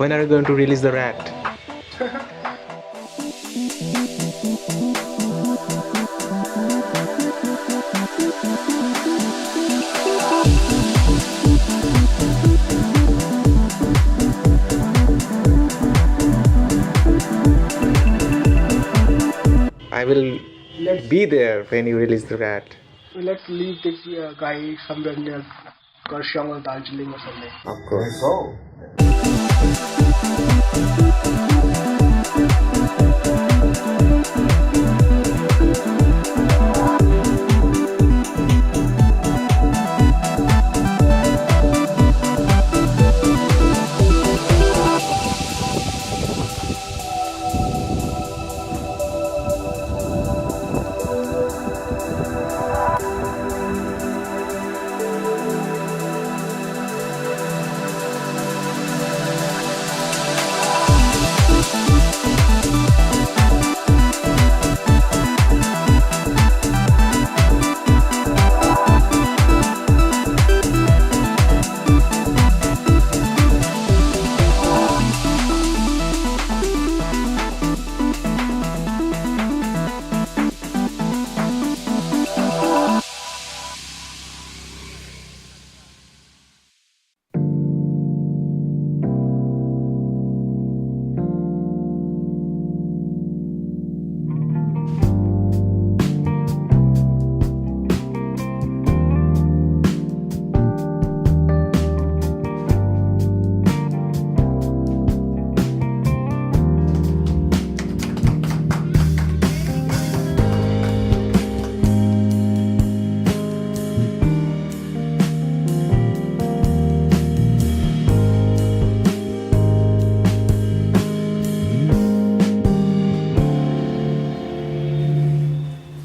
When are you going to release the rat? I will be there when you release the rat. Let's leave this guy somewhere near Karshiang or Darjeeling or something. Of course. So.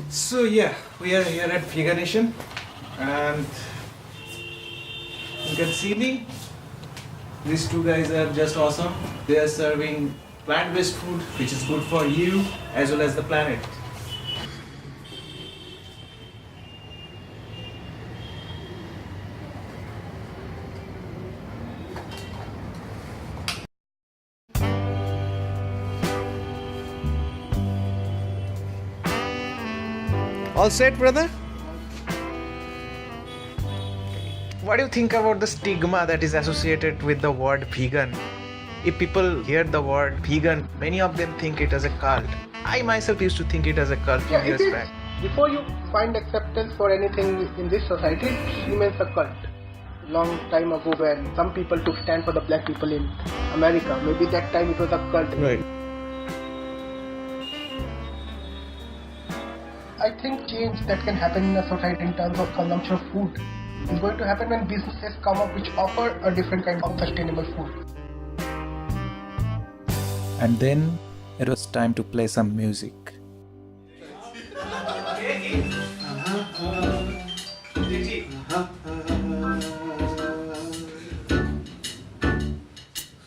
So yeah, we are here at Veganation and you can see me. These two guys are just awesome. They are serving plant-based food which is good for you as well as the planet. All set, brother? What do you think about the stigma that is associated with the word vegan? If people hear the word vegan, many of them think it as a cult. I myself used to think it as a cult few years back. Before you find acceptance for anything in this society, it remains a cult. Long time ago when some people took stand for the black people in America, maybe that time it was a cult. Right. I think change that can happen in a society in terms of consumption of food is going to happen when businesses come up which offer a different kind of sustainable food. And then it was time to play some music.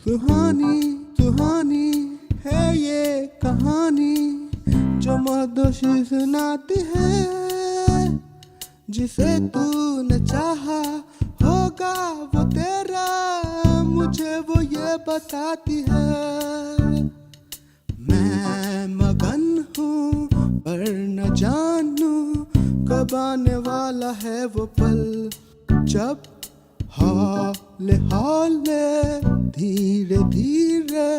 सुहानी सुहानी है ये कहानी जो मदोशी सुनाती है, जिसे तूने चाहा होगा वो तेरा, मुझे वो ये बताती है। मैं मगन हूँ पर न जानूं कब आने वाला है वो पल, जब हौले हौले धीरे धीरे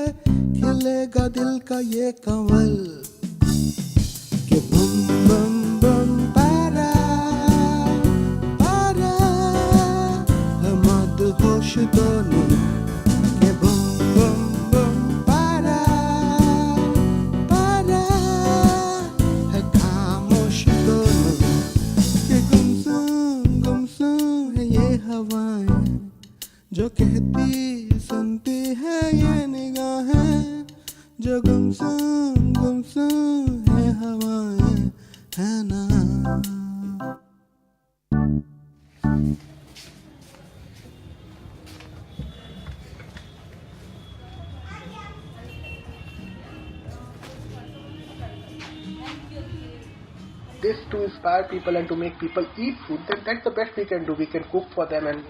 खिलेगा दिल का ये कंवल कि बम बम बम पारा पारा है मदहोश दोनों कि बम बम बम पारा पारा है खामोश दोनों कि गुमसुम है ये हवाएं जो कहती सुनती है ये निगाहें, जो गुमसुम है हवाएं है ना। This to inspire people and to make people eat food, then that's the best we can do. We can cook for them and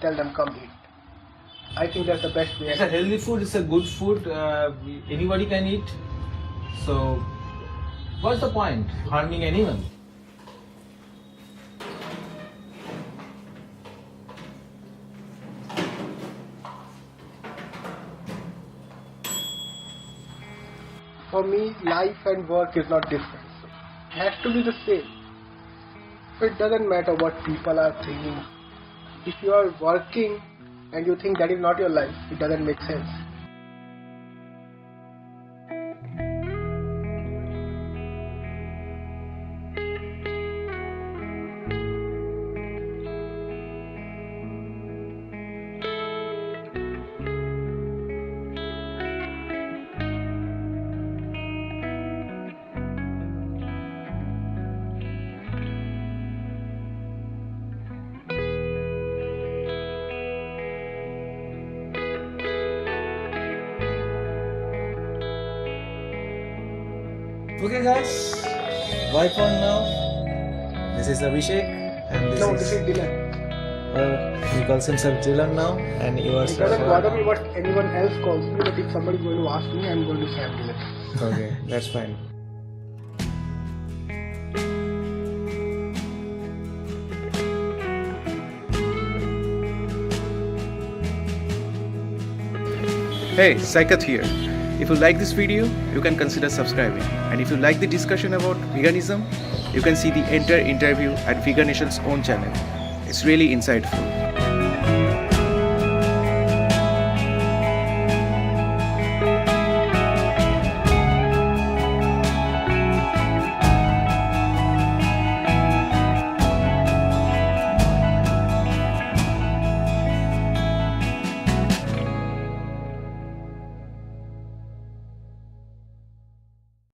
tell them come eat. I think that's the best way. It's a healthy food, it's a good food, anybody can eat. So, what's the point harming anyone? For me, life and work is not different. It has to be the same. It doesn't matter what people are thinking. If you are working and you think that is not your life, it doesn't make sense. Okay guys, bye for now. This is Abhishek and This is Dylan. he calls himself Dylan now, and you are It doesn't bother me what anyone else calls me, but if somebody is going to ask me, I'm going to say I'm Dylan. Okay, that's fine. Hey, Saikat here. If you like this video, you can consider subscribing. And if you like the discussion about veganism, you can see the entire interview at Veganation's own channel. It's really insightful.